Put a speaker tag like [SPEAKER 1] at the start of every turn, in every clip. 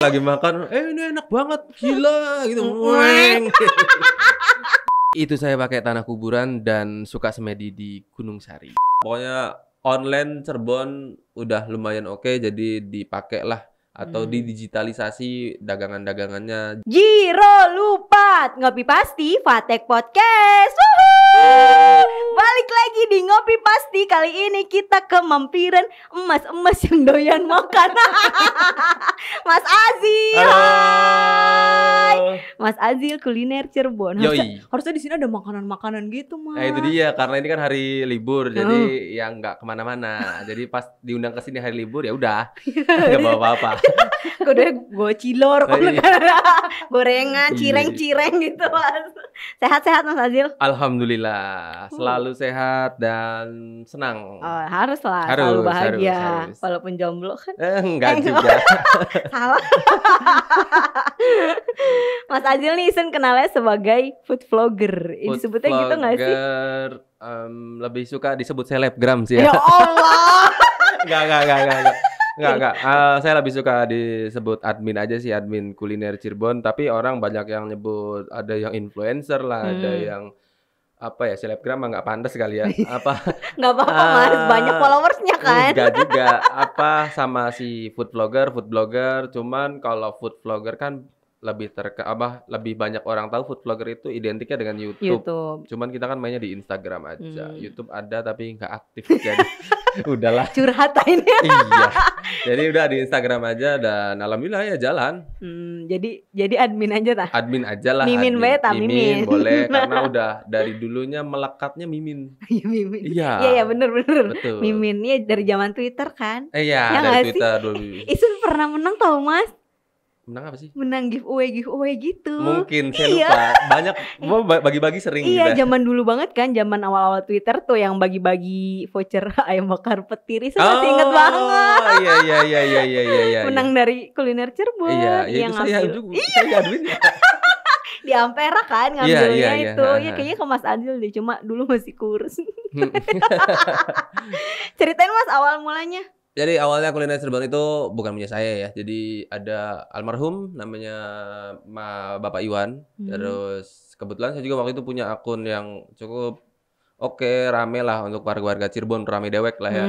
[SPEAKER 1] lagi makan, ini enak banget, gila gitu. Weng. Itu saya pakai tanah kuburan dan suka semedi di Gunung Sari. Pokoknya online Cirebon udah lumayan oke, jadi dipakai lah atau didigitalisasi dagangan-dagangannya.
[SPEAKER 2] Giro Lupat, Ngopi Pasti Fatek Podcast. Wuhu! Balik lagi di Ngopi Pasti. Kali ini kita ke mampiran emas-emas yang doyan makan. Mas Azil.
[SPEAKER 1] Halo.
[SPEAKER 2] Hai. Mas Azil kuliner Cirebon. Harusnya di sini ada makanan-makanan gitu, Mas.
[SPEAKER 1] Itu dia, karena ini kan hari libur, jadi yang nggak kemana-mana. Jadi pas diundang ke sini hari libur ya udah, nggak bawa apa-apa.
[SPEAKER 2] Gue cilor, gorengan, cireng-cireng gitu, Mas. Sehat-sehat, Mas Azil?
[SPEAKER 1] Alhamdulillah, selalu sehat dan senang.
[SPEAKER 2] Oh, harus lah, selalu bahagia.
[SPEAKER 1] Harus.
[SPEAKER 2] Walaupun jomblo kan?
[SPEAKER 1] Enggak juga.
[SPEAKER 2] Salah. Mas Azil nih Isen kenalnya sebagai food vlogger. Disebutnya gitu nggak sih?
[SPEAKER 1] Lebih suka disebut selebgram sih ya.
[SPEAKER 2] Ya Allah.
[SPEAKER 1] Enggak. Saya lebih suka disebut admin aja sih, admin kuliner Cirebon. Tapi orang banyak yang nyebut, ada yang influencer lah, ada yang apa ya, selebgram mah nggak pantas kali ya. Apa?
[SPEAKER 2] Nggak apa-apa Mas, banyak followersnya kan?
[SPEAKER 1] Enggak juga. Apa sama si food blogger. Cuman kalau food vlogger kan lebih banyak orang tahu food vlogger itu identiknya dengan YouTube. Cuman kita kan mainnya di Instagram aja. YouTube ada tapi nggak aktif jadi udahlah.
[SPEAKER 2] Curhat ini.
[SPEAKER 1] Iya. Jadi udah di Instagram aja dan alhamdulillah ya jalan.
[SPEAKER 2] Jadi admin aja tah?
[SPEAKER 1] Admin aja lah.
[SPEAKER 2] Mimin beta, mimin.
[SPEAKER 1] Boleh karena udah dari dulunya melekatnya mimin.
[SPEAKER 2] Iya mimin.
[SPEAKER 1] Iya
[SPEAKER 2] bener.
[SPEAKER 1] Betul.
[SPEAKER 2] Mimin ya dari zaman Twitter kan?
[SPEAKER 1] Iya
[SPEAKER 2] ya
[SPEAKER 1] dari Twitter dulu.
[SPEAKER 2] Isun pernah menang tau Mas?
[SPEAKER 1] Menang apa sih?
[SPEAKER 2] Menang giveaway gitu.
[SPEAKER 1] Mungkin saya lupa. Banyak bagi-bagi sering
[SPEAKER 2] Iya,
[SPEAKER 1] gitu.
[SPEAKER 2] zaman dulu banget kan, zaman awal-awal Twitter tuh yang bagi-bagi voucher ayam bakar petir. Saya masih inget banget.
[SPEAKER 1] Iya.
[SPEAKER 2] Menang dari kuliner Cirebon.
[SPEAKER 1] Iya,
[SPEAKER 2] yang
[SPEAKER 1] itu saya juga. Saya adminnya.
[SPEAKER 2] Di Ampera kan ngambilnya
[SPEAKER 1] Iya.
[SPEAKER 2] itu. Ya kayaknya ke Mas Adil deh, cuma dulu masih kurus. Ceritain Mas awal mulanya.
[SPEAKER 1] Jadi awalnya kuliner Cirebon itu bukan punya saya ya. Jadi ada almarhum namanya Bapak Iwan. Terus kebetulan saya juga waktu itu punya akun yang cukup rame lah untuk warga-warga Cirebon, rame dewek lah ya.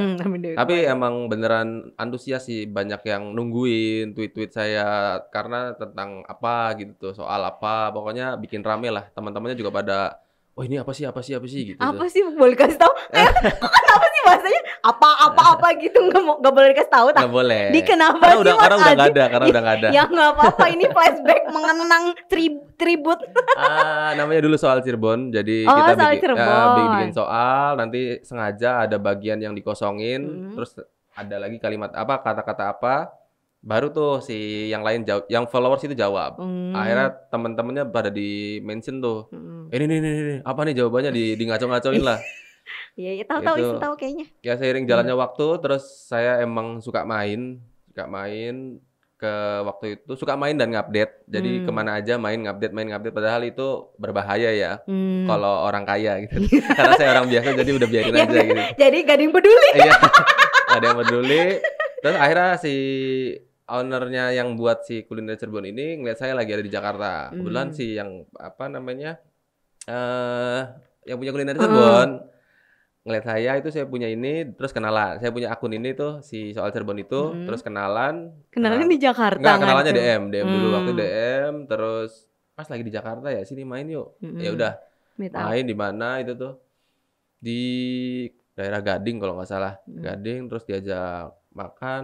[SPEAKER 1] Tapi emang beneran antusias sih, banyak yang nungguin tweet-tweet saya karena tentang apa gitu tuh, soal apa. Pokoknya bikin rame lah. Teman-temannya juga pada, oh ini apa sih gitu.
[SPEAKER 2] Apa sih boleh kasih tahu? Kenapa sih bahasanya apa gitu nggak boleh dikasih tahu?
[SPEAKER 1] Nggak boleh.
[SPEAKER 2] Di kenapa
[SPEAKER 1] karena
[SPEAKER 2] sih
[SPEAKER 1] udah nggak ada.
[SPEAKER 2] Ya nggak apa-apa, ini flashback mengenang tribut.
[SPEAKER 1] Namanya dulu soal Cirebon, jadi kita bikin soal, nanti sengaja ada bagian yang dikosongin, terus ada lagi kalimat apa, kata-kata apa. Baru tuh si yang lain jawab, yang followers itu jawab. Akhirnya teman-temannya pada di mention tuh. Ini apa nih jawabannya, di ngaco-ngacoin lah.
[SPEAKER 2] Iya, tahu kayaknya.
[SPEAKER 1] Ya seiring jalannya waktu, terus saya emang suka main ke waktu itu, suka main dan ngupdate. Jadi kemana aja main ngupdate, padahal itu berbahaya ya kalau orang kaya gitu. Karena saya orang biasa jadi udah biarin aja gitu.
[SPEAKER 2] Jadi gak ada yang peduli.
[SPEAKER 1] Iya. Gak ada yang peduli. Terus akhirnya si ownernya yang buat si kuliner Cirebon ini ngeliat saya lagi ada di Jakarta. Kebetulan si yang apa namanya yang punya kuliner Cirebon ngeliat saya itu, saya punya ini, terus kenalan. Saya punya akun ini tuh si soal Cirebon itu, terus kenalan
[SPEAKER 2] di Jakarta.
[SPEAKER 1] Enggak, kenalannya DM dulu waktu DM, terus pas lagi di Jakarta ya, sini main yuk. Ya udah. Main di mana itu tuh? Di daerah Gading kalau nggak salah. Gading, terus diajak makan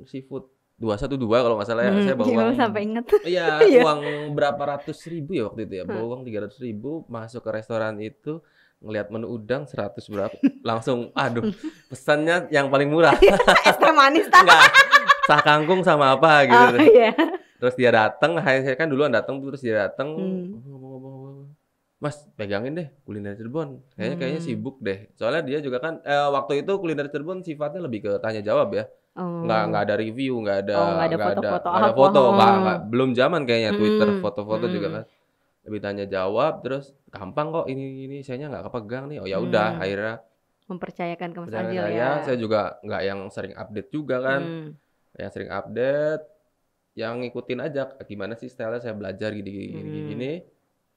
[SPEAKER 1] seafood 212 kalau nggak salah ya. Saya bawa uang
[SPEAKER 2] sampai inget.
[SPEAKER 1] Iya, uang berapa ratus ribu ya waktu itu ya. Bawa uang 300.000 masuk ke restoran itu, ngelihat menu udang 100 berapa. Langsung aduh, pesannya yang paling murah.
[SPEAKER 2] Es teh manis tak?
[SPEAKER 1] Enggak. Sah kangkung sama apa gitu.
[SPEAKER 2] Oh, iya.
[SPEAKER 1] Terus dia datang, saya kan duluan datang, terus dia datang. Mas, pegangin deh kuliner Cirebon. Kayaknya sibuk deh. Soalnya dia juga kan waktu itu kuliner Cirebon sifatnya lebih ke tanya jawab ya. Nggak ada review, nggak ada foto. Belum zaman kayaknya Twitter, foto-foto juga kan. Lebih tanya jawab, terus gampang kok ini sayanya nggak kepegang nih. Oh ya udah, akhirnya
[SPEAKER 2] mempercayakan ke Mas Azil ya.
[SPEAKER 1] Saya juga nggak yang sering update juga kan. Yang sering update, yang ngikutin aja gimana sih style-nya, saya belajar gini.
[SPEAKER 2] Hmm.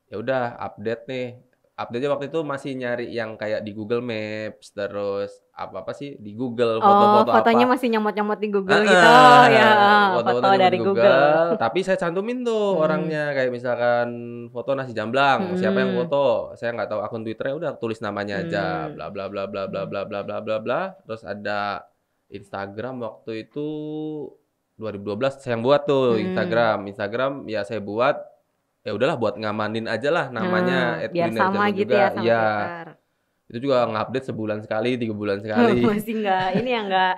[SPEAKER 1] Ya udah update nih. Update-nya waktu itu masih nyari yang kayak di Google Maps, terus apa-apa sih di Google,
[SPEAKER 2] Oh,
[SPEAKER 1] foto-foto
[SPEAKER 2] fotonya
[SPEAKER 1] apa.
[SPEAKER 2] masih nyomot-nyomot di Google gitu. Oh
[SPEAKER 1] Heeh,
[SPEAKER 2] ya,
[SPEAKER 1] foto-foto
[SPEAKER 2] foto
[SPEAKER 1] nyampe
[SPEAKER 2] dari
[SPEAKER 1] di
[SPEAKER 2] Google.
[SPEAKER 1] Google, tapi saya cantumin tuh
[SPEAKER 2] Hmm.
[SPEAKER 1] orangnya, kayak misalkan foto nasi jamblang, siapa yang
[SPEAKER 2] Hmm.
[SPEAKER 1] foto, saya nggak tahu akun Twitternya, udah tulis namanya aja,
[SPEAKER 2] Hmm.
[SPEAKER 1] bla bla bla bla bla
[SPEAKER 2] Hmm.
[SPEAKER 1] bla bla bla bla bla, terus ada Instagram waktu itu 2012 saya yang buat tuh
[SPEAKER 2] Hmm.
[SPEAKER 1] Instagram ya saya buat, ya udahlah buat ngamanin aja lah namanya
[SPEAKER 2] Biar sama
[SPEAKER 1] @kulinerjalur
[SPEAKER 2] gitu ya
[SPEAKER 1] juga,
[SPEAKER 2] sama
[SPEAKER 1] iya.
[SPEAKER 2] Twitter.
[SPEAKER 1] Itu juga ngupdate sebulan sekali, 3 bulan sekali.
[SPEAKER 2] Masih nggak ini ya nggak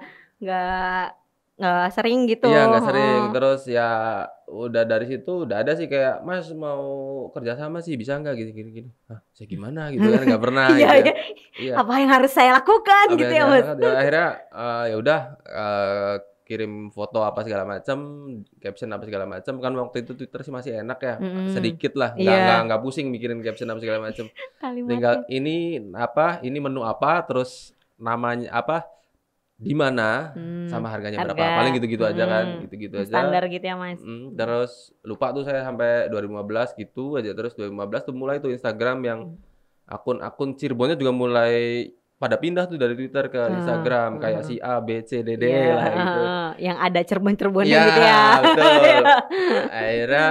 [SPEAKER 2] nggak sering gitu.
[SPEAKER 1] Iya nggak sering,
[SPEAKER 2] Heeh.
[SPEAKER 1] terus ya udah dari situ udah ada sih kayak, "Mas mau kerja sama sih bisa nggak?" Gini gini gini. "Hah, saya gimana?" Gitu kan, nggak pernah
[SPEAKER 2] Iya
[SPEAKER 1] gitu ya.
[SPEAKER 2] iya.
[SPEAKER 1] Iya,
[SPEAKER 2] Apa yang harus saya lakukan
[SPEAKER 1] apa
[SPEAKER 2] gitu
[SPEAKER 1] yang
[SPEAKER 2] ya
[SPEAKER 1] saya
[SPEAKER 2] Mas?
[SPEAKER 1] rasakan ya akhirnya, ya udah, kirim foto apa segala macam, caption apa segala macam, kan waktu itu Twitter sih masih enak ya,
[SPEAKER 2] Mhm.
[SPEAKER 1] sedikit lah,
[SPEAKER 2] Iya,
[SPEAKER 1] nggak pusing mikirin caption apa segala macam.
[SPEAKER 2] kalimatnya.
[SPEAKER 1] Tinggal ini apa, ini menu apa, terus namanya apa, di mana,
[SPEAKER 2] Mmm,
[SPEAKER 1] sama harganya berapa, paling
[SPEAKER 2] harga,
[SPEAKER 1] gitu-gitu aja kan, gitu-gitu aja.
[SPEAKER 2] standar gitu ya, Mas?
[SPEAKER 1] Terus lupa tuh saya sampai 2015 gitu aja, terus 2015 tuh mulai tuh Instagram yang
[SPEAKER 2] Mhm.
[SPEAKER 1] akun-akun Cirebonnya juga mulai pada pindah tuh dari Twitter ke
[SPEAKER 2] Heeh,
[SPEAKER 1] Instagram,
[SPEAKER 2] heeh
[SPEAKER 1] kayak
[SPEAKER 2] heeh.
[SPEAKER 1] si A, B, C, D, D
[SPEAKER 2] Iya,
[SPEAKER 1] lah
[SPEAKER 2] heeh
[SPEAKER 1] gitu.
[SPEAKER 2] heeh, yang ada Cirebon-Cirebonnya
[SPEAKER 1] Iya,
[SPEAKER 2] gitu ya?
[SPEAKER 1] betul.
[SPEAKER 2] Iya.
[SPEAKER 1] Akhirnya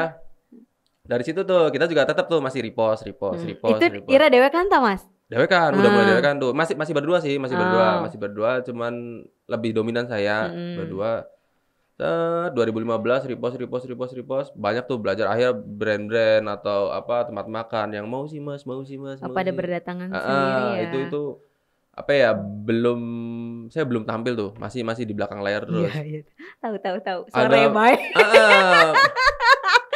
[SPEAKER 1] dari situ tuh kita juga tetap tuh masih repost repost
[SPEAKER 2] Itu
[SPEAKER 1] repost repost.
[SPEAKER 2] Ira dewekan tau, Mas?
[SPEAKER 1] Dewekan, udah mulai
[SPEAKER 2] Heeh.
[SPEAKER 1] dewekan tuh, masih masih berdua sih,
[SPEAKER 2] Oh,
[SPEAKER 1] masih berdua, cuman lebih dominan saya,
[SPEAKER 2] mhm.
[SPEAKER 1] berdua. 2015 repost repost repost repost, banyak tuh belajar, akhirnya brand-brand atau apa, tempat makan yang, "Mau sih Mas mau sih Mas
[SPEAKER 2] Oh,
[SPEAKER 1] mau
[SPEAKER 2] pada
[SPEAKER 1] sih."
[SPEAKER 2] berdatangan sendiri
[SPEAKER 1] Heeh,
[SPEAKER 2] ya?
[SPEAKER 1] itu apa ya, saya belum tampil tuh, masih masih di belakang layar
[SPEAKER 2] Iya
[SPEAKER 1] terus.
[SPEAKER 2] iya, tahu tahu tahu, sore
[SPEAKER 1] Ada
[SPEAKER 2] bae.
[SPEAKER 1] heeh,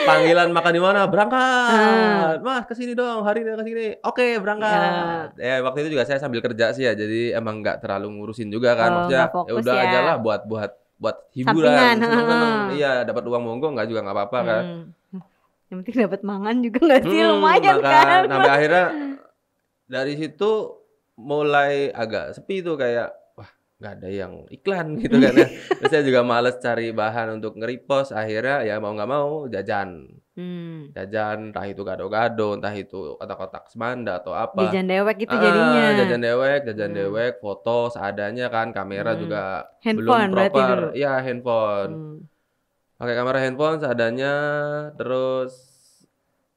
[SPEAKER 1] panggilan makan di mana,
[SPEAKER 2] Heeh,
[SPEAKER 1] "Berangkat, Mas ke sini dong, hari ini ke sini." "Oke
[SPEAKER 2] iya.
[SPEAKER 1] berangkat." Ya waktu itu juga saya sambil kerja sih ya, jadi emang nggak terlalu ngurusin juga kan,
[SPEAKER 2] Oh, nggak
[SPEAKER 1] maksudnya ya
[SPEAKER 2] fokus
[SPEAKER 1] udah
[SPEAKER 2] ya?
[SPEAKER 1] ajalah buat
[SPEAKER 2] Sampingan,
[SPEAKER 1] hiburan,
[SPEAKER 2] heeh
[SPEAKER 1] seneng-seneng,
[SPEAKER 2] heeh.
[SPEAKER 1] iya dapat uang monggo nggak juga nggak apa-apa kan.
[SPEAKER 2] Mhm. Yang penting dapat mangan juga nggak sih? Lumayan
[SPEAKER 1] Makan,
[SPEAKER 2] kan?
[SPEAKER 1] sampai akhirnya dari situ mulai agak sepi tuh kayak, wah nggak ada yang iklan gitu kan ya. Terus saya juga males cari bahan untuk nge-repost, akhirnya ya mau nggak mau jajan.
[SPEAKER 2] Mmm,
[SPEAKER 1] Jajan, entah itu gado-gado, entah itu kotak-kotak semanda atau apa.
[SPEAKER 2] jajan dewek gitu
[SPEAKER 1] Heeh,
[SPEAKER 2] jadinya?
[SPEAKER 1] jajan
[SPEAKER 2] Mmm,
[SPEAKER 1] dewek, foto seadanya kan, kamera
[SPEAKER 2] mhm.
[SPEAKER 1] juga belum
[SPEAKER 2] Handphone berarti dulu?
[SPEAKER 1] proper. Iya handphone,
[SPEAKER 2] Mmm.
[SPEAKER 1] pakai kamera handphone seadanya, terus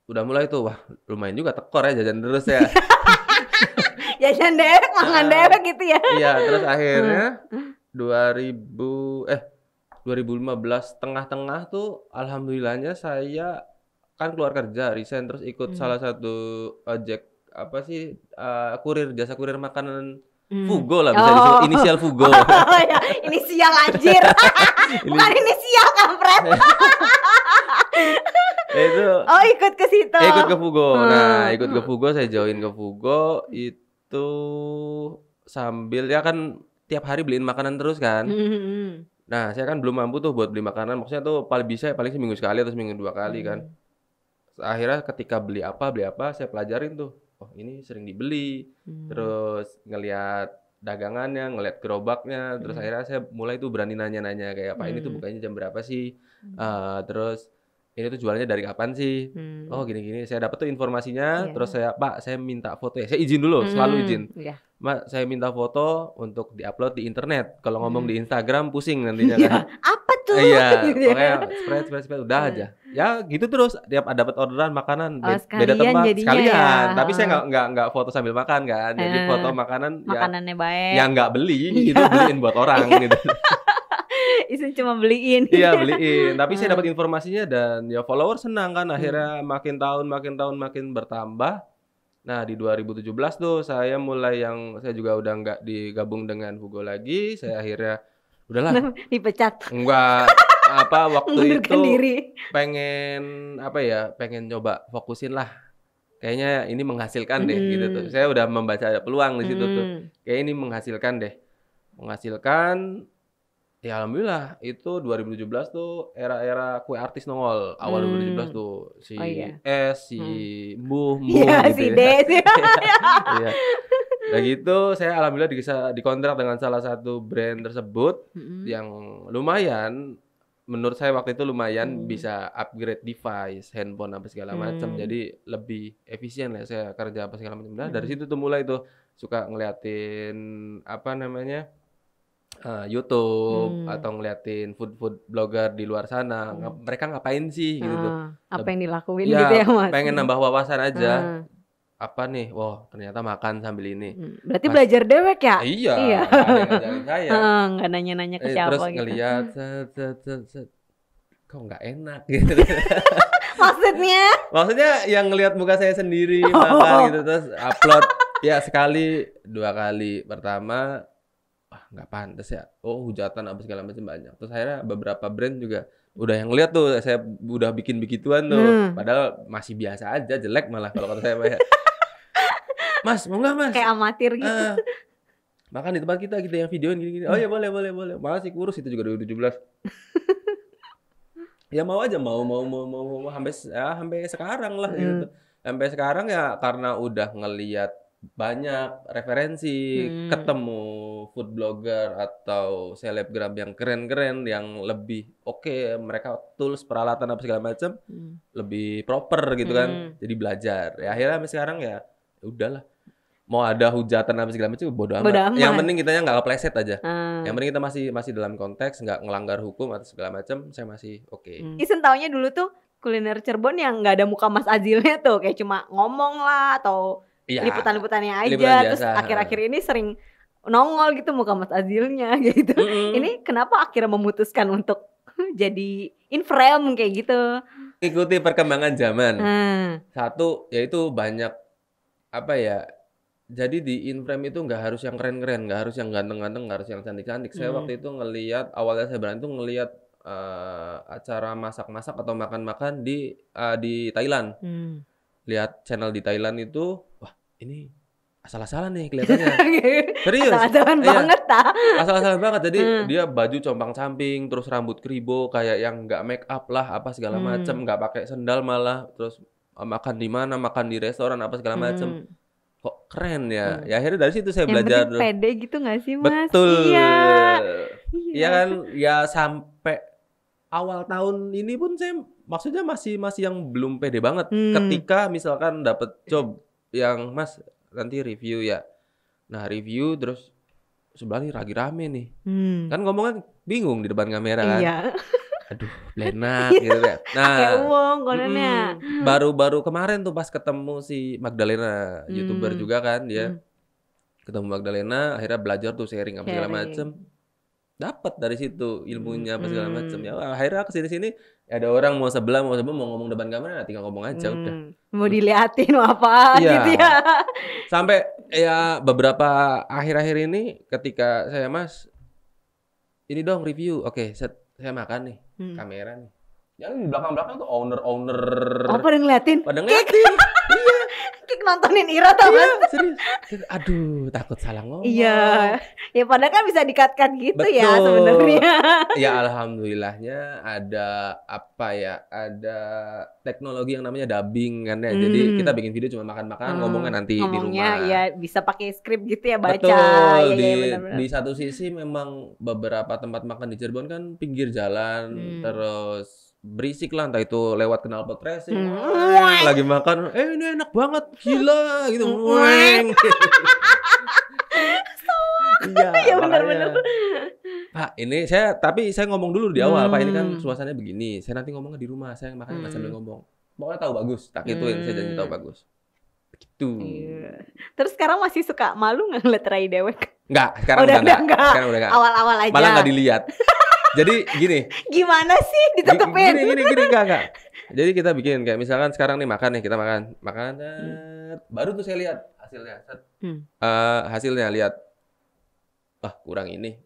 [SPEAKER 1] udah mulai tuh, wah lumayan juga tekor ya jajan terus ya.
[SPEAKER 2] Jajan dewek, mangan
[SPEAKER 1] Heeh.
[SPEAKER 2] dewek gitu ya?
[SPEAKER 1] Iya, terus
[SPEAKER 2] Heeh.
[SPEAKER 1] akhirnya 2000 2015 tengah-tengah tuh alhamdulillahnya saya kan keluar kerja, resign, terus ikut
[SPEAKER 2] Mmm.
[SPEAKER 1] salah satu ojek apa sih, kurir, jasa kurir makanan
[SPEAKER 2] Mmm.
[SPEAKER 1] Fugo lah bisa disebut,
[SPEAKER 2] Oh.
[SPEAKER 1] inisial Fugo.
[SPEAKER 2] Oh ya, inisial anjir. Bukan
[SPEAKER 1] Ini
[SPEAKER 2] inisial kampret.
[SPEAKER 1] itu
[SPEAKER 2] Oh, ikut ke situ?
[SPEAKER 1] ikut ke Fugo. Nah, ikut ke
[SPEAKER 2] Heeh.
[SPEAKER 1] Fugo, saya join ke Fugo itu sambil ya kan tiap hari beliin makanan terus kan.
[SPEAKER 2] Mhm mhm.
[SPEAKER 1] Nah, saya kan belum mampu tuh buat beli makanan, maksudnya tuh paling bisa paling seminggu sekali atau seminggu 2 kali kan.
[SPEAKER 2] Mmm.
[SPEAKER 1] Akhirnya ketika beli apa, saya pelajarin tuh, oh ini sering dibeli,
[SPEAKER 2] Mmm.
[SPEAKER 1] terus ngelihat dagangannya, ngelihat gerobaknya, terus
[SPEAKER 2] Mhm.
[SPEAKER 1] akhirnya saya mulai tuh berani nanya-nanya kayak, "Pak ini tuh
[SPEAKER 2] Mmm.
[SPEAKER 1] bukanya jam berapa sih?
[SPEAKER 2] Mmm.
[SPEAKER 1] Terus ini tuh jualannya dari kapan sih?" "Oh
[SPEAKER 2] Mmm.
[SPEAKER 1] gini-gini." Saya dapat tuh informasinya, terus
[SPEAKER 2] Iya.
[SPEAKER 1] saya, "Pak saya minta foto ya." Saya izin dulu, selalu izin.
[SPEAKER 2] Iya.
[SPEAKER 1] "Mbak saya minta foto untuk di-upload di internet, kalau ngomong
[SPEAKER 2] Mhm.
[SPEAKER 1] di Instagram pusing nantinya
[SPEAKER 2] Iya,
[SPEAKER 1] kan."
[SPEAKER 2] apa tuh?
[SPEAKER 1] Iya,
[SPEAKER 2] Gitu ya.
[SPEAKER 1] makanya spread, udah
[SPEAKER 2] Heeh.
[SPEAKER 1] aja. Ya gitu terus, tiap dapat orderan makanan
[SPEAKER 2] Oh,
[SPEAKER 1] beda
[SPEAKER 2] sekalian
[SPEAKER 1] tempat,
[SPEAKER 2] jadinya ya?
[SPEAKER 1] sekalian. Tapi saya
[SPEAKER 2] Heeh.
[SPEAKER 1] nggak foto sambil makan kan, jadi foto
[SPEAKER 2] Heeh.
[SPEAKER 1] makanan ya
[SPEAKER 2] Makanannya baik.
[SPEAKER 1] yang nggak beli,
[SPEAKER 2] Iya.
[SPEAKER 1] itu beliin buat orang
[SPEAKER 2] Iya.
[SPEAKER 1] gitu.
[SPEAKER 2] Iseng cuma beliin.
[SPEAKER 1] Iya beliin, tapi saya
[SPEAKER 2] Heeh.
[SPEAKER 1] dapat informasinya dan ya follower senang kan,
[SPEAKER 2] Mmm.
[SPEAKER 1] akhirnya makin tahun makin bertambah. Nah di 2017 tuh saya mulai yang saya juga udah nggak digabung dengan Fugo lagi, saya akhirnya udahlah
[SPEAKER 2] Kenapa dipecat?
[SPEAKER 1] enggak, apa, waktu
[SPEAKER 2] Mengundurkan
[SPEAKER 1] itu
[SPEAKER 2] diri?
[SPEAKER 1] pengen, apa ya, pengen coba fokusin lah, kayaknya ini menghasilkan deh gitu tuh.
[SPEAKER 2] Mhm.
[SPEAKER 1] Saya udah membaca peluang di situ tuh,
[SPEAKER 2] Mhm.
[SPEAKER 1] kayaknya ini menghasilkan deh. Menghasilkan, ya alhamdulillah itu 2017 tuh era-era kue artis nongol, awal 2017
[SPEAKER 2] Mmm.
[SPEAKER 1] tuh, si
[SPEAKER 2] Oh iya.
[SPEAKER 1] S, si
[SPEAKER 2] Mhm.
[SPEAKER 1] Mbuh
[SPEAKER 2] Iya,
[SPEAKER 1] Mbuh gitu
[SPEAKER 2] si
[SPEAKER 1] ya.
[SPEAKER 2] Des.
[SPEAKER 1] Iya, udah gitu saya alhamdulillah dikontrak dengan salah satu brand tersebut
[SPEAKER 2] Mhm.
[SPEAKER 1] yang lumayan. menurut saya waktu itu lumayan bisa upgrade device, handphone apa segala macam. Jadi lebih efisien lah saya kerja apa segala macam. Nah, dari situ tuh mulai tuh suka ngeliatin apa namanya? YouTube atau ngeliatin food blogger di luar sana. Mereka ngapain sih gitu tuh.
[SPEAKER 2] Apa yang dilakuin
[SPEAKER 1] Ya,
[SPEAKER 2] gitu ya Mas?
[SPEAKER 1] pengen nambah wawasan aja. Apa nih? Wah, ternyata makan sambil ini.
[SPEAKER 2] Berarti belajar dewek ya?
[SPEAKER 1] Iya,
[SPEAKER 2] Iya.
[SPEAKER 1] nggak ada yang ngajarin saya.
[SPEAKER 2] Nggak nanya-nanya ke siapa
[SPEAKER 1] Terus
[SPEAKER 2] gitu.
[SPEAKER 1] ngeliat set. Kok nggak enak gitu. Maksudnya yang ngelihat muka saya sendiri makan gitu terus upload ya sekali, 2 kali. Pertama nggak pantas ya. Oh, hujatan apa segala macam banyak. Terus akhirnya beberapa brand juga udah yang lihat tuh saya udah bikin begituan tuh. Padahal masih biasa aja, jelek malah kalau kata saya ya. Mas, mau nggak Mas?
[SPEAKER 2] Kayak amatir gitu.
[SPEAKER 1] Makan di tempat kita yang videoin gini-gini. Oh ya boleh. Masih kurus itu juga 2017. Ya mau aja mau sampai sekarang lah gitu. Sampai sekarang ya karena udah ngelihat banyak referensi, ketemu food blogger atau selebgram yang keren-keren yang lebih oke, mereka tools peralatan apa segala macam lebih proper gitu kan. Jadi belajar. Ya akhirnya sampai sekarang ya udahlah. Mau ada hujatan apa segala macam bodo amat. Yang penting kitanya nggak kepleset aja. Yang penting kita masih dalam konteks, nggak ngelanggar hukum atau segala macam, saya masih oke.
[SPEAKER 2] Isen taunya dulu tuh kuliner Cirebon yang nggak ada muka Mas Azilnya tuh, kayak cuma ngomong lah atau liputan-liputannya aja.
[SPEAKER 1] Liputan
[SPEAKER 2] Terus
[SPEAKER 1] biasa.
[SPEAKER 2] akhir-akhir ini sering nongol gitu muka Mas Azilnya gitu. Ini kenapa akhirnya memutuskan untuk jadi inframe kayak gitu?
[SPEAKER 1] Ikuti perkembangan zaman. Satu yaitu banyak apa ya? Jadi di inframe itu nggak harus yang keren-keren, nggak harus yang ganteng-ganteng, nggak harus yang cantik-cantik. Saya waktu itu ngelihat awalnya saya berani tuh ngelihat acara masak-masak atau makan-makan di Thailand. Lihat channel di Thailand itu, wah ini asal-asalan nih kelihatannya. Serius?
[SPEAKER 2] Asal-asalan banget tak?
[SPEAKER 1] Asal-asalan banget. Jadi dia baju compang-camping, terus rambut kribo kayak yang nggak make up lah, apa segala macam, nggak pakai sendal malah. Terus makan di mana? Makan di restoran apa segala macam. Kok keren ya? Ya akhirnya dari situ saya belajar.
[SPEAKER 2] Yang penting pede gitu gak sih Mas?
[SPEAKER 1] Betul.
[SPEAKER 2] Iya
[SPEAKER 1] kan? Ya sampai awal tahun ini pun saya maksudnya masih yang belum pede banget. Ketika misalkan dapet job yang Mas nanti review ya. Nah review terus sebelah nih lagi rame nih. Kan ngomongnya bingung di depan kamera kan.
[SPEAKER 2] Iya.
[SPEAKER 1] Aduh, blenak gitu ya. Nah,
[SPEAKER 2] kayak uang kononnya.
[SPEAKER 1] Baru kemarin tuh pas ketemu si Magdalena, YouTuber juga kan dia. Ketemu Magdalena, akhirnya belajar tuh sharing apa segala macem. Dapat dari situ ilmunya apa segala macem. Ya akhirnya kesini-sini ada orang mau ngomong depan kamera, tinggal ngomong aja udah.
[SPEAKER 2] Mau diliatin apa gitu ya.
[SPEAKER 1] Sampai ya beberapa akhir-akhir ini ketika saya Mas, ini dong review, oke saya makan nih, kamera nih. Yang di belakang-belakang tuh owner.
[SPEAKER 2] Oh pada ngeliatin?
[SPEAKER 1] Iya.
[SPEAKER 2] Kayak nontonin Ira tau kan?
[SPEAKER 1] Serius. Aduh, takut salah ngomong.
[SPEAKER 2] Iya. Ya padahal kan bisa di-cut gitu.
[SPEAKER 1] Betul.
[SPEAKER 2] Ya sebenarnya.
[SPEAKER 1] Ya alhamdulillahnya ada ada teknologi yang namanya dubbing kan ya. Jadi kita bikin video cuma makan-makan, ngomongnya nanti di rumah.
[SPEAKER 2] Ya bisa pakai skrip gitu ya, baca.
[SPEAKER 1] Betul.
[SPEAKER 2] Ya,
[SPEAKER 1] di satu sisi memang beberapa tempat makan di Cirebon kan pinggir jalan, terus berisik lah, entah itu lewat knalpot racing, lagi makan, ini enak banget, gila gitu, iya benar-benar. Pak, ini tapi saya ngomong dulu di awal, Pak ini kan suasananya begini, saya nanti ngomongnya di rumah, saya makan nggak sambil ngomong, pokoknya tahu bagus, tak gituin, saya janji tahu bagus, begitu.
[SPEAKER 2] Terus sekarang masih suka malu nggak ngeliat Rai Dewek?
[SPEAKER 1] Nggak, sekarang udah nggak.
[SPEAKER 2] Awal-awal aja.
[SPEAKER 1] Malah nggak dilihat. Jadi gini.
[SPEAKER 2] Gimana sih ditutupin?
[SPEAKER 1] Gini enggak. Jadi kita bikin kayak misalkan sekarang nih makan nih, kita makan. Baru tuh saya lihat hasilnya. Hasilnya lihat. Wah, kurang ini.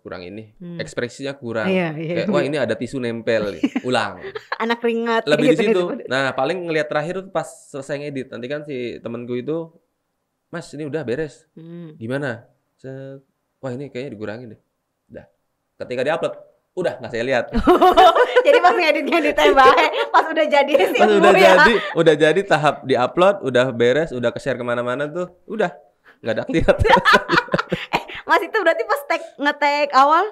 [SPEAKER 1] Ekspresinya kurang. Kayak wah ini ada tisu nempel nih. Ulang.
[SPEAKER 2] Anak ringat.
[SPEAKER 1] Lebih di situ. Nah, paling ngelihat terakhir tuh pas selesai ngedit. Nanti kan si temanku itu, Mas, ini udah beres. Gimana? Wah, ini kayaknya dikurangin deh. Udah. Ketika diupload udah nggak saya lihat.
[SPEAKER 2] Jadi pas ngedit pas udah jadi sih.
[SPEAKER 1] Pas udah jadi tahap diupload, udah beres, udah ke-share kemana-mana tuh, udah nggak ada lihat.
[SPEAKER 2] Mas itu berarti pas nge-tag awal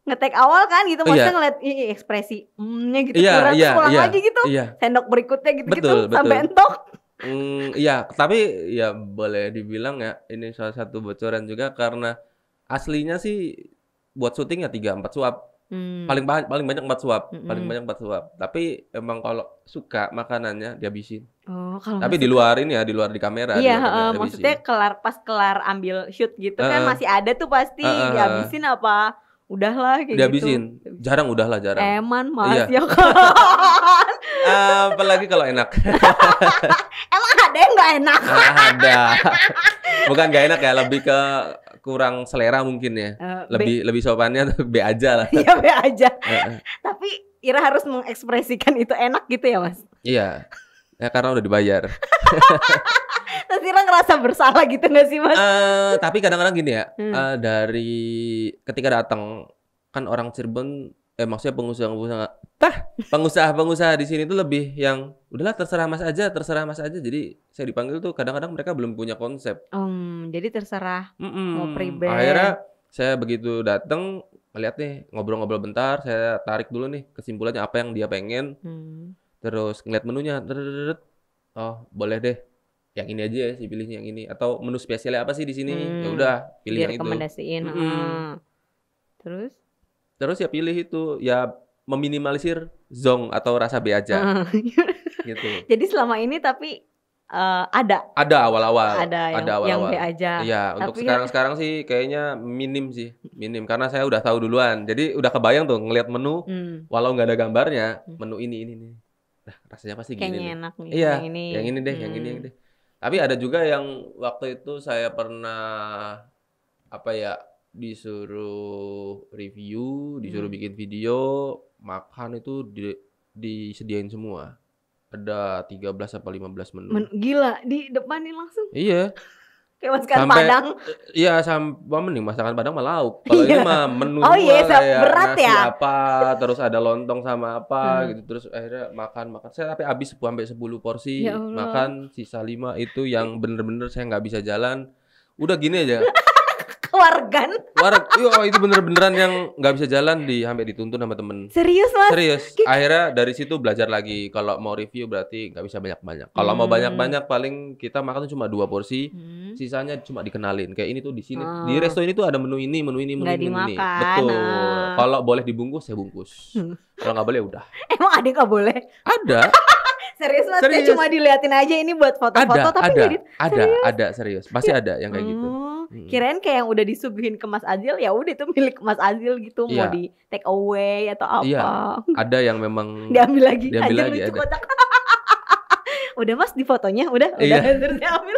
[SPEAKER 2] ngetek awal kan gitu,
[SPEAKER 1] Oh, iya.
[SPEAKER 2] maksudnya ngeliat ekspresi nya gitu kurang,
[SPEAKER 1] Iya,
[SPEAKER 2] terus ulang
[SPEAKER 1] iya,
[SPEAKER 2] lagi gitu.
[SPEAKER 1] iya.
[SPEAKER 2] Sendok berikutnya gitu-gitu
[SPEAKER 1] Betul,
[SPEAKER 2] sampai
[SPEAKER 1] betul.
[SPEAKER 2] entok.
[SPEAKER 1] Iya, tapi ya boleh dibilang ya ini salah satu bocoran juga karena aslinya sih buat syuting ya 3-4 suap. Paling banyak 4 suap, paling banyak 4 suap. Tapi emang kalau suka makanannya dihabisin.
[SPEAKER 2] Oh, kalau
[SPEAKER 1] Tapi
[SPEAKER 2] nggak
[SPEAKER 1] di
[SPEAKER 2] suka
[SPEAKER 1] luar ini ya, di luar di kamera
[SPEAKER 2] iya,
[SPEAKER 1] dihabisin.
[SPEAKER 2] maksudnya pas kelar ambil shoot gitu kan
[SPEAKER 1] Heeh,
[SPEAKER 2] masih ada tuh pasti
[SPEAKER 1] heeh,
[SPEAKER 2] dihabisin apa udahlah kayak gitu.
[SPEAKER 1] dihabisin. Jarang, udahlah jarang.
[SPEAKER 2] Eman Mas
[SPEAKER 1] Iya.
[SPEAKER 2] ya kan.
[SPEAKER 1] Apalagi kalau enak.
[SPEAKER 2] Emang ada yang nggak enak?
[SPEAKER 1] Ada. Bukan gak enak ya, lebih ke kurang selera mungkin ya. Lebih sopannya tuh B aja lah.
[SPEAKER 2] Iya be aja.
[SPEAKER 1] Heeh.
[SPEAKER 2] Tapi Ira harus mengekspresikan itu enak gitu ya Mas.
[SPEAKER 1] Iya. Ya karena udah dibayar.
[SPEAKER 2] Terus Ira ngerasa bersalah gitu gak sih Mas?
[SPEAKER 1] Tapi kadang-kadang gini ya, dari ketika datang kan orang Cirebon, maksudnya pengusaha di sini tuh lebih yang udahlah terserah Mas aja. Jadi saya dipanggil tuh kadang-kadang mereka belum punya konsep.
[SPEAKER 2] Jadi terserah mau pribadi.
[SPEAKER 1] Akhirnya saya begitu datang melihat nih ngobrol-ngobrol bentar, saya tarik dulu nih kesimpulannya apa yang dia pengen. Terus ngeliat menunya, oh boleh deh, yang ini aja ya, sih pilihnya yang ini. Atau menu spesialnya apa sih di sini? Ya udah, pilih yang itu.
[SPEAKER 2] Direkomendasiin.
[SPEAKER 1] Terus ya pilih itu, ya meminimalisir zong atau rasa B aja. Gitu.
[SPEAKER 2] Jadi selama ini tapi ada
[SPEAKER 1] awal-awal.
[SPEAKER 2] Ada yang B aja.
[SPEAKER 1] Iya,
[SPEAKER 2] Tapi
[SPEAKER 1] untuk sekarang sih kayaknya minim karena saya udah tahu duluan. Jadi udah kebayang tuh ngelihat menu, walau nggak ada gambarnya, menu ini. Nah, rasanya pasti gini
[SPEAKER 2] kayaknya
[SPEAKER 1] nih.
[SPEAKER 2] enak nih.
[SPEAKER 1] Iya,
[SPEAKER 2] yang ini.
[SPEAKER 1] yang ini deh. Tapi ada juga yang waktu itu saya pernah disuruh review, disuruh bikin video, makan itu disediain semua. Ada 13 apa 15 menu.
[SPEAKER 2] Gila, di depanin langsung.
[SPEAKER 1] Iya.
[SPEAKER 2] Kayak masakan Padang.
[SPEAKER 1] Iya, mending masakan Padang mah lauk. Kalau ini mah menu
[SPEAKER 2] kayak berat
[SPEAKER 1] nasi
[SPEAKER 2] ya.
[SPEAKER 1] apa, terus ada lontong sama apa gitu. Terus akhirnya makan. Saya tapi habis sampai 10 porsi, makan sisa 5 itu yang bener-bener saya nggak bisa jalan. Udah gini aja.
[SPEAKER 2] Wargan.
[SPEAKER 1] Itu bener-beneran yang nggak bisa jalan sampai dituntun sama temen.
[SPEAKER 2] Serius Mas?
[SPEAKER 1] Serius. Akhirnya dari situ belajar lagi. Kalau mau review berarti nggak bisa banyak-banyak. Kalau mau banyak-banyak paling kita makan cuma 2 porsi. Sisanya cuma dikenalin. Kayak ini tuh di sini. Di resto ini tuh ada menu ini.
[SPEAKER 2] Nggak dimakan.
[SPEAKER 1] Betul. Kalau boleh dibungkus, saya bungkus. Kalau nggak boleh udah.
[SPEAKER 2] Emang ada nggak boleh?
[SPEAKER 1] Ada.
[SPEAKER 2] Serius Mas? Serius. Cuma diliatin aja ini buat foto-foto tapi
[SPEAKER 1] ada serius. Pasti ada yang kayak gitu.
[SPEAKER 2] Kirain kayak yang udah disuguhin ke Mas Azil, ya udah itu milik Mas Azil gitu, mau di take away atau apa.
[SPEAKER 1] Iya, ada yang memang
[SPEAKER 2] diambil lagi
[SPEAKER 1] lucu
[SPEAKER 2] kocak. Udah Mas di fotonya, udah terus diambil.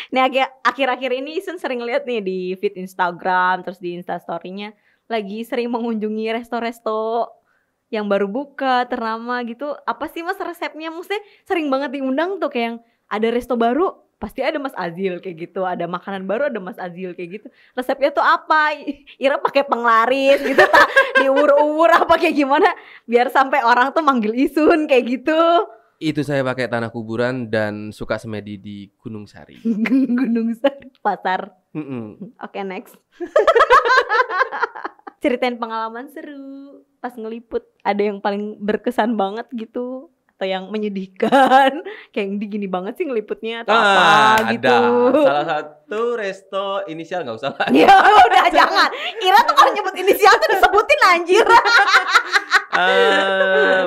[SPEAKER 2] Nih akhir-akhir ini Isun sering lihat nih di feed Instagram, terus di Instastory-nya lagi sering mengunjungi resto-resto yang baru buka, ternama gitu. Apa sih Mas resepnya? Maksudnya sering banget diundang tuh kayak yang ada resto baru pasti ada Mas Azil kayak gitu, ada makanan baru ada Mas Azil kayak gitu. Resepnya tuh apa? Ira pakai penglaris gitu, diuur-uur apa kayak gimana biar sampai orang tuh manggil Isun kayak gitu.
[SPEAKER 1] Itu saya pakai tanah kuburan dan suka semedi di Gunung Sari.
[SPEAKER 2] Gunung Sari, pasar. Oke, next. Ceritain pengalaman seru pas ngeliput. Ada yang paling berkesan banget gitu? Atau yang menyedihkan, kayak gini banget sih ngeliputnya atau apa gitu.
[SPEAKER 1] Ada salah satu resto inisial nggak usah lah.
[SPEAKER 2] Ya udah jangan. Ira tuh kalau nyebut inisial tuh disebutin anjir.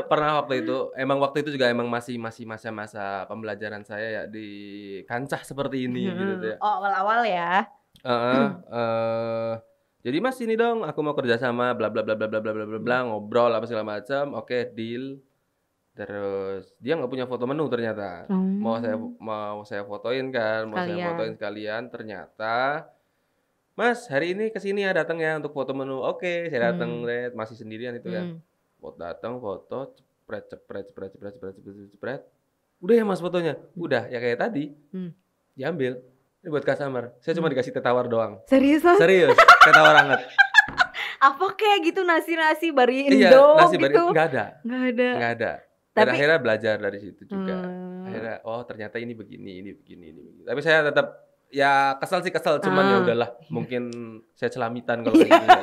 [SPEAKER 1] Pernah waktu itu juga emang masih masa-masa pembelajaran saya ya di kancah seperti ini gitu ya.
[SPEAKER 2] Oh awal-awal ya.
[SPEAKER 1] Jadi Mas ini dong, aku mau kerja sama bla bla bla bla bla bla bla bla, ngobrol apa segala macam. Oke, deal. Terus dia nggak punya foto menu ternyata. Mau saya fotoin kan, saya fotoin sekalian. Ternyata, Mas hari ini kesini ya datang ya untuk foto menu. Oke, saya datang, masih sendirian itu ya. Datang foto, cepret. Udah ya Mas fotonya, udah ya kayak tadi. Diambil. Ini buat customer. Saya cuma dikasih teh tawar doang.
[SPEAKER 2] Serius?
[SPEAKER 1] Teh tawar hangat.
[SPEAKER 2] Apa kayak gitu nasi bari Indo
[SPEAKER 1] nasi
[SPEAKER 2] gitu?
[SPEAKER 1] Bari nggak ada. Dan
[SPEAKER 2] Tapi
[SPEAKER 1] akhirnya belajar dari situ juga. Akhirnya ternyata ini begini. Tapi saya tetap ya kesel, cuman ya udahlah, mungkin saya celamitan kalau kayak gitu.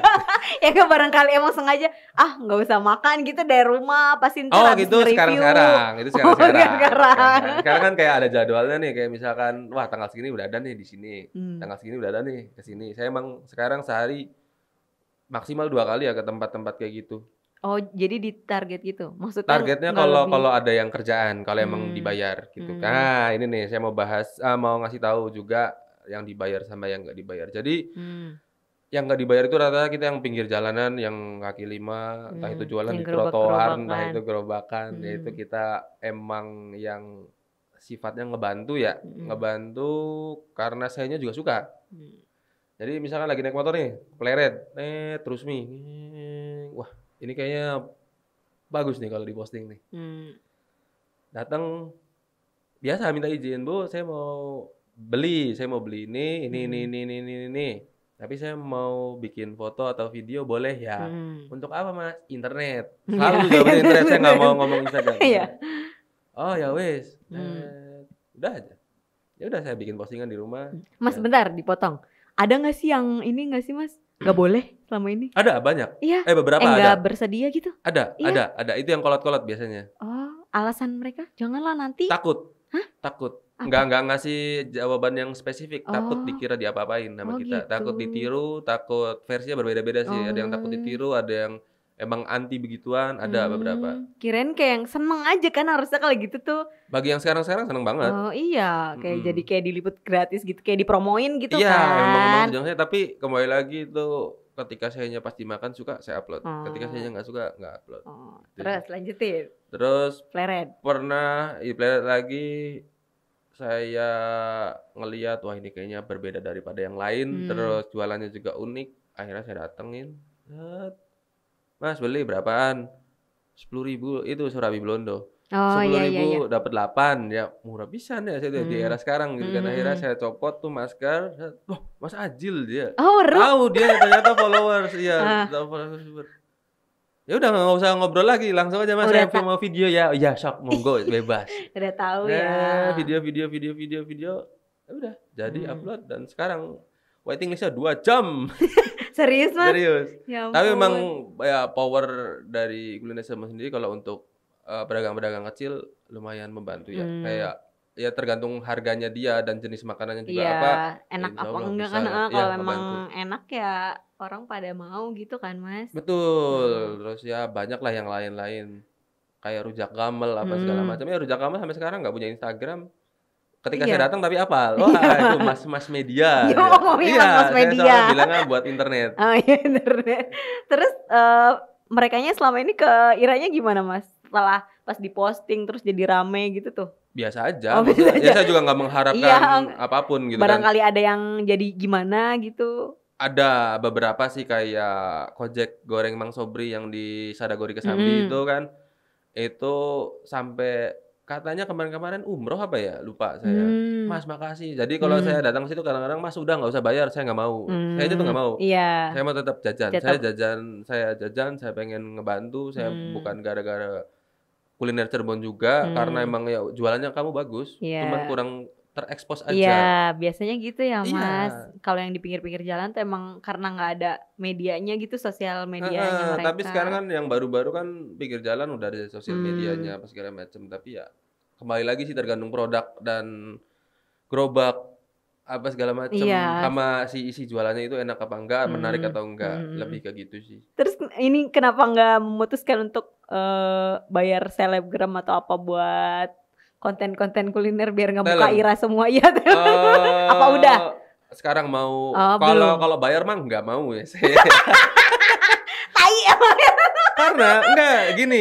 [SPEAKER 2] Ya kan barangkali emang sengaja nggak usah makan gitu dari rumah pasti ntar
[SPEAKER 1] Oh
[SPEAKER 2] habis
[SPEAKER 1] gitu
[SPEAKER 2] nge-review.
[SPEAKER 1] sekarang-sekarang, itu sekarang-sekarang.
[SPEAKER 2] Sekarang.
[SPEAKER 1] Sekarang kan kayak ada jadwalnya nih, kayak misalkan, wah tanggal segini udah ada nih di sini,
[SPEAKER 2] Hmm.
[SPEAKER 1] tanggal segini udah ada nih ke sini. Saya emang sekarang sehari maksimal 2 kali ya ke tempat-tempat kayak gitu.
[SPEAKER 2] Oh jadi di target gitu, maksudnya
[SPEAKER 1] Targetnya
[SPEAKER 2] nggak lebih.
[SPEAKER 1] kalau ada yang kerjaan, kalau emang
[SPEAKER 2] Hmm.
[SPEAKER 1] dibayar gitu.
[SPEAKER 2] Hmm.
[SPEAKER 1] Nah ini nih saya mau bahas, mau ngasih tahu juga yang dibayar sama yang nggak dibayar. Jadi yang nggak dibayar itu rata-rata kita yang pinggir jalanan, yang kaki lima, entah itu jualan
[SPEAKER 2] Yang
[SPEAKER 1] di trotoar, entah
[SPEAKER 2] gerobak-gerobakan.
[SPEAKER 1] itu gerobakan, yaitu kita emang yang sifatnya ngebantu ya, ngebantu karena sayanya juga suka. Jadi misalkan lagi naik motor nih, pleret, terus nih, wah ini kayaknya bagus nih kalau diposting nih. Datang biasa minta izin, Bu, saya mau beli ini. Tapi saya mau bikin foto atau video boleh ya? Untuk apa, Mas? Internet. Selalu jawabannya internet, saya nggak mau ngomong Instagram.
[SPEAKER 2] Iya.
[SPEAKER 1] Oh ya wes, udah aja. Ya udah saya bikin postingan di rumah.
[SPEAKER 2] Mas bentar dipotong. Ada nggak sih yang ini nggak sih Mas? Nggak boleh selama ini?
[SPEAKER 1] Ada banyak.
[SPEAKER 2] Iya.
[SPEAKER 1] Beberapa ada.
[SPEAKER 2] Nggak bersedia gitu?
[SPEAKER 1] Ada,
[SPEAKER 2] Iya.
[SPEAKER 1] ada. Itu yang kolot-kolot biasanya.
[SPEAKER 2] Oh, alasan mereka? Janganlah nanti.
[SPEAKER 1] Takut.
[SPEAKER 2] Hah?
[SPEAKER 1] Takut.
[SPEAKER 2] Apa?
[SPEAKER 1] Nggak ngasih jawaban yang spesifik. Takut
[SPEAKER 2] Oh.
[SPEAKER 1] dikira diapa-apain sama kita.
[SPEAKER 2] Gitu.
[SPEAKER 1] Takut ditiru, takut versinya berbeda-beda sih. Ada yang takut ditiru, ada yang emang anti begituan, ada beberapa.
[SPEAKER 2] Kirain kayak yang seneng aja kan harusnya kalau gitu tuh.
[SPEAKER 1] Bagi yang sekarang seneng banget.
[SPEAKER 2] Oh iya, kayak jadi kayak diliput gratis gitu, kayak dipromoin gitu
[SPEAKER 1] iya,
[SPEAKER 2] kan.
[SPEAKER 1] Iya, emang tujuan saya. Tapi kembali lagi itu ketika sayanya pas dimakan suka, saya upload. Ketika sayanya nggak suka, nggak upload.
[SPEAKER 2] Terus lanjutin.
[SPEAKER 1] Terus
[SPEAKER 2] Pleret.
[SPEAKER 1] pernah pleret lagi, saya ngeliat wah ini kayaknya berbeda daripada yang lain. Terus jualannya juga unik. Akhirnya saya datengin. Mas beli berapaan? 10.000 itu surabi blondo.
[SPEAKER 2] Oh
[SPEAKER 1] 10.000
[SPEAKER 2] iya.
[SPEAKER 1] dapat 8 ya murah pisan ya saya di era sekarang gitu kan. Akhirnya saya copot tuh masker. Loh, Mas Ajil dia.
[SPEAKER 2] Oh,
[SPEAKER 1] Tahu dia ternyata followers. Iya, tahu followers. Ya udah nggak usah ngobrol lagi, langsung aja Mas saya mau video ya. Ya, sok monggo bebas.
[SPEAKER 2] Udah tahu ya.
[SPEAKER 1] Video. Ya udah, jadi upload dan sekarang waiting listnya 2 jam.
[SPEAKER 2] Serius Mas?
[SPEAKER 1] Serius.
[SPEAKER 2] Ya ampun.
[SPEAKER 1] Tapi memang ya power dari kuliner sendiri kalau untuk pedagang-pedagang kecil lumayan membantu ya. Kayak ya tergantung harganya dia dan jenis makanannya juga apa.
[SPEAKER 2] Enak apa enggak kan kalau memang enak ya orang pada mau gitu kan Mas.
[SPEAKER 1] Betul. Terus ya banyak lah yang lain-lain. Kayak rujak gamel apa segala macam. Ya rujak gamel sampai sekarang nggak punya Instagram. Ketika saya datang tapi apal. Wah, itu mas media.
[SPEAKER 2] Iya, mas media.
[SPEAKER 1] Saya bilangnya buat internet.
[SPEAKER 2] Oh iya, internet. Terus merekanya selama ini ke Iranya gimana Mas? Setelah pas diposting terus jadi rame gitu tuh.
[SPEAKER 1] Biasa aja. Ya saya juga nggak mengharapkan apapun gitu.
[SPEAKER 2] Barangkali ada yang jadi gimana gitu.
[SPEAKER 1] Ada beberapa sih kayak Kojek goreng Mang Sobri yang di Sadagori Kesambi itu kan. Itu sampai katanya kemarin-kemarin umroh apa ya? Lupa saya. Mas makasih. Jadi kalau saya datang ke situ kadang-kadang Mas udah nggak usah bayar, saya nggak mau. Saya itu nggak mau.
[SPEAKER 2] Iya.
[SPEAKER 1] Saya mau tetap jajan. Saya jajan, saya pengen ngebantu. Saya bukan gara-gara kuliner Cirebon juga karena emang ya jualannya kamu bagus. Cuman kurang terekspos aja.
[SPEAKER 2] Iya, biasanya gitu ya Mas. Kalau yang di pinggir-pinggir jalan tuh emang karena nggak ada medianya gitu, sosial medianya mereka.
[SPEAKER 1] Tapi sekarang kan yang baru-baru kan pinggir jalan udah ada sosial medianya apa segala macam. Tapi ya kembali lagi sih tergantung produk dan gerobak apa segala macam sama si isi jualannya itu enak apa enggak, menarik atau enggak, lebih kayak gitu sih.
[SPEAKER 2] Terus ini kenapa nggak memutuskan untuk bayar selebgram atau apa buat konten-konten kuliner biar nggak buka Ira semua ya? Apa udah?
[SPEAKER 1] Sekarang mau kalau bayar mah nggak mau ya saya.
[SPEAKER 2] Tai emangnya.
[SPEAKER 1] Karena enggak gini.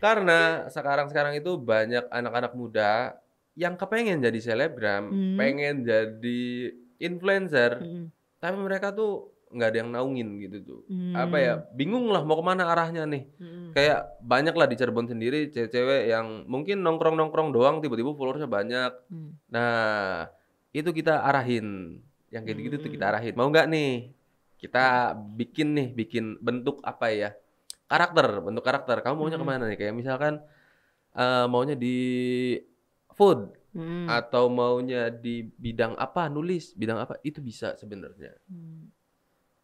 [SPEAKER 1] Karena sekarang itu banyak anak-anak muda yang kepengen jadi selebgram, pengen jadi influencer, tapi mereka tuh nggak ada yang naungin gitu tuh. Apa ya, bingung lah mau kemana arahnya nih. Kayak banyak lah di Cirebon sendiri cewek-cewek yang mungkin nongkrong-nongkrong doang tiba-tiba followersnya banyak. Nah itu kita arahin, yang kayak gitu tuh kita arahin. Mau nggak nih kita bikin bentuk apa ya? Bentuk karakter. Kamu maunya kemana nih? Kayak misalkan maunya di food atau maunya di bidang apa, nulis bidang apa, itu bisa sebenarnya.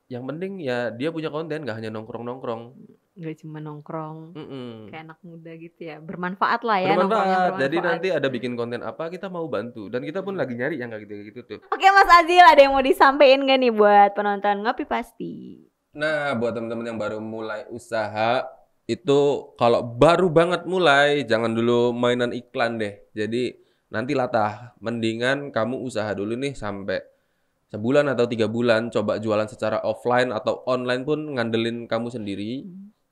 [SPEAKER 1] yang penting ya dia punya konten, nggak hanya nongkrong-nongkrong.
[SPEAKER 2] Nggak cuma nongkrong
[SPEAKER 1] Mm-mm.
[SPEAKER 2] kayak anak muda gitu ya. Bermanfaat lah ya, nongkrongnya
[SPEAKER 1] Bermanfaat. Jadi
[SPEAKER 2] bermanfaat.
[SPEAKER 1] nanti ada bikin konten apa kita mau bantu, dan kita pun lagi nyari yang kayak gitu tuh.
[SPEAKER 2] Oke Mas Azil, ada yang mau disampaikan gak nih buat penonton Ngopi Pasti?
[SPEAKER 1] Nah, buat teman-teman yang baru mulai usaha, itu kalau baru banget mulai, jangan dulu mainan iklan deh. Jadi nanti latah, mendingan kamu usaha dulu nih sampai sebulan atau 3 bulan, coba jualan secara offline atau online pun ngandelin kamu sendiri.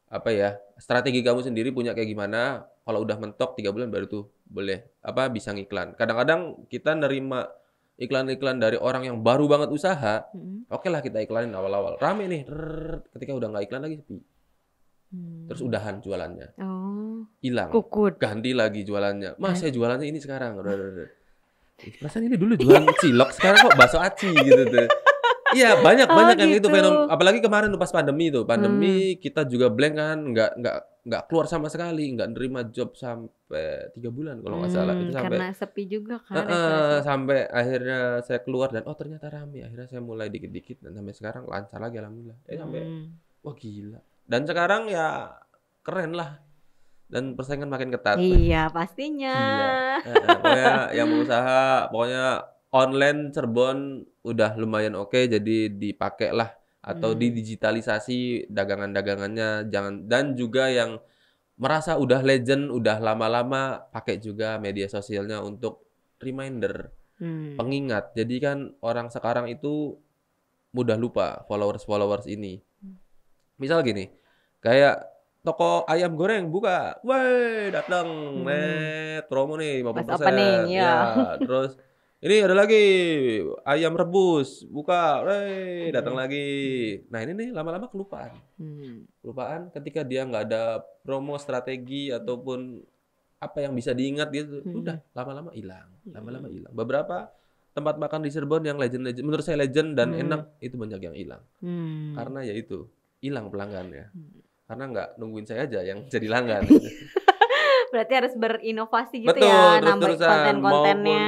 [SPEAKER 1] Apa ya, strategi kamu sendiri punya kayak gimana. Kalau udah mentok 3 bulan baru tuh boleh bisa ngiklan. Kadang-kadang kita nerima iklan-iklan dari orang yang baru banget usaha, oke lah kita iklanin awal-awal. Rame nih, ketika udah nggak iklan lagi sepi. Terus udahan jualannya. Hilang.
[SPEAKER 2] Kukut.
[SPEAKER 1] Ganti lagi jualannya. Mas, saya jualannya ini sekarang. Perasaan ini dulu jualan cilok, sekarang kok bakso aci gitu tuh. Iya, banyak yang
[SPEAKER 2] gitu.
[SPEAKER 1] itu fenomena. Apalagi kemarin tuh pas pandemi tuh. Pandemi kita juga blank kan, nggak keluar sama sekali, nggak nerima job sampai 3 bulan kalau nggak salah. Itu sampai
[SPEAKER 2] Karena sepi juga kan.
[SPEAKER 1] sampai akhirnya saya keluar dan ternyata rame. Akhirnya saya mulai dikit-dikit dan sampai sekarang lancar lagi alhamdulillah. Sampai wah gila. Dan sekarang ya keren lah. Dan persaingan makin ketat.
[SPEAKER 2] Iya, pastinya.
[SPEAKER 1] Pokoknya yang mau usaha, pokoknya online Cirebon udah lumayan oke, jadi dipakai lah atau didigitalisasi dagangan-dagangannya. Dan juga yang merasa udah legend, udah lama-lama, pakai juga media sosialnya untuk reminder, pengingat. Jadi kan orang sekarang itu mudah lupa followers ini. Misal gini, kayak toko ayam goreng buka, woi datang, promo nih 50%.
[SPEAKER 2] Ya.
[SPEAKER 1] Terus ini ada lagi ayam rebus buka, woi datang lagi. Nah ini nih lama-lama kelupaan. Kelupaan ketika dia nggak ada promo strategi ataupun apa yang bisa diingat gitu, udah lama-lama hilang, Beberapa tempat makan di Cirebon yang legend, menurut saya legend dan enak itu banyak yang hilang, karena ya itu hilang pelanggannya. Karena nggak nungguin saya aja yang jadi langgan.
[SPEAKER 2] Berarti harus berinovasi gitu.
[SPEAKER 1] Betul,
[SPEAKER 2] ya,
[SPEAKER 1] terus
[SPEAKER 2] nambah konten-kontennya.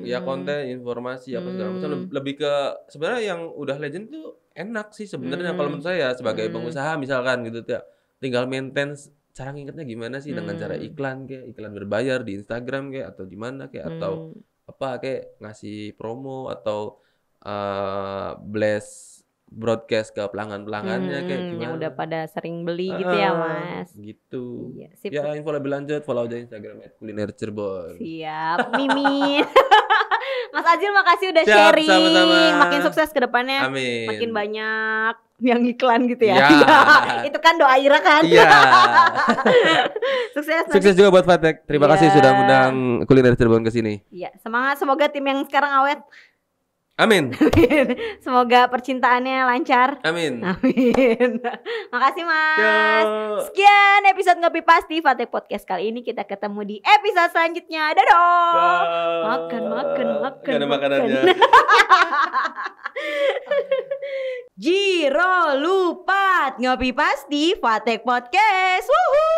[SPEAKER 1] Ya konten, informasi apa segala macam. Lebih ke sebenarnya yang udah legend tuh enak sih sebenarnya kalau menurut saya sebagai pengusaha misalkan gitu ya. Tinggal maintain cara ngingetnya gimana sih, dengan cara iklan berbayar di Instagram kayak atau di mana kayak atau apa kayak ngasih promo atau blast broadcast ke pelanggan-pelanggannya kayak gimana.
[SPEAKER 2] Yang udah pada sering beli gitu ya Mas.
[SPEAKER 1] Gitu.
[SPEAKER 2] Iya, sip.
[SPEAKER 1] Ya info lebih lanjut follow aja Instagram @kuliner_cirebon.
[SPEAKER 2] Siap, Mimin. Mas Azil makasih udah
[SPEAKER 1] Siap,
[SPEAKER 2] sharing.
[SPEAKER 1] sama-sama.
[SPEAKER 2] Makin sukses ke depannya.
[SPEAKER 1] Amin.
[SPEAKER 2] Makin banyak yang iklan gitu ya.
[SPEAKER 1] Ya.
[SPEAKER 2] Itu kan doa Ira kan.
[SPEAKER 1] Iya.
[SPEAKER 2] Sukses
[SPEAKER 1] juga buat Fatek. Terima kasih sudah undang Kuliner Cirebon ke sini.
[SPEAKER 2] Iya, semangat, semoga tim yang sekarang awet.
[SPEAKER 1] Amin.
[SPEAKER 2] Semoga percintaannya lancar.
[SPEAKER 1] Amin.
[SPEAKER 2] Makasih Mas.
[SPEAKER 1] Yo.
[SPEAKER 2] Sekian episode Ngopi Pasti Fatek Podcast kali ini. Kita ketemu di episode selanjutnya. Dadah. Makan.
[SPEAKER 1] Gak ada makanannya.
[SPEAKER 2] Jiro Lupat Ngopi Pasti Fatek Podcast. Wuhu.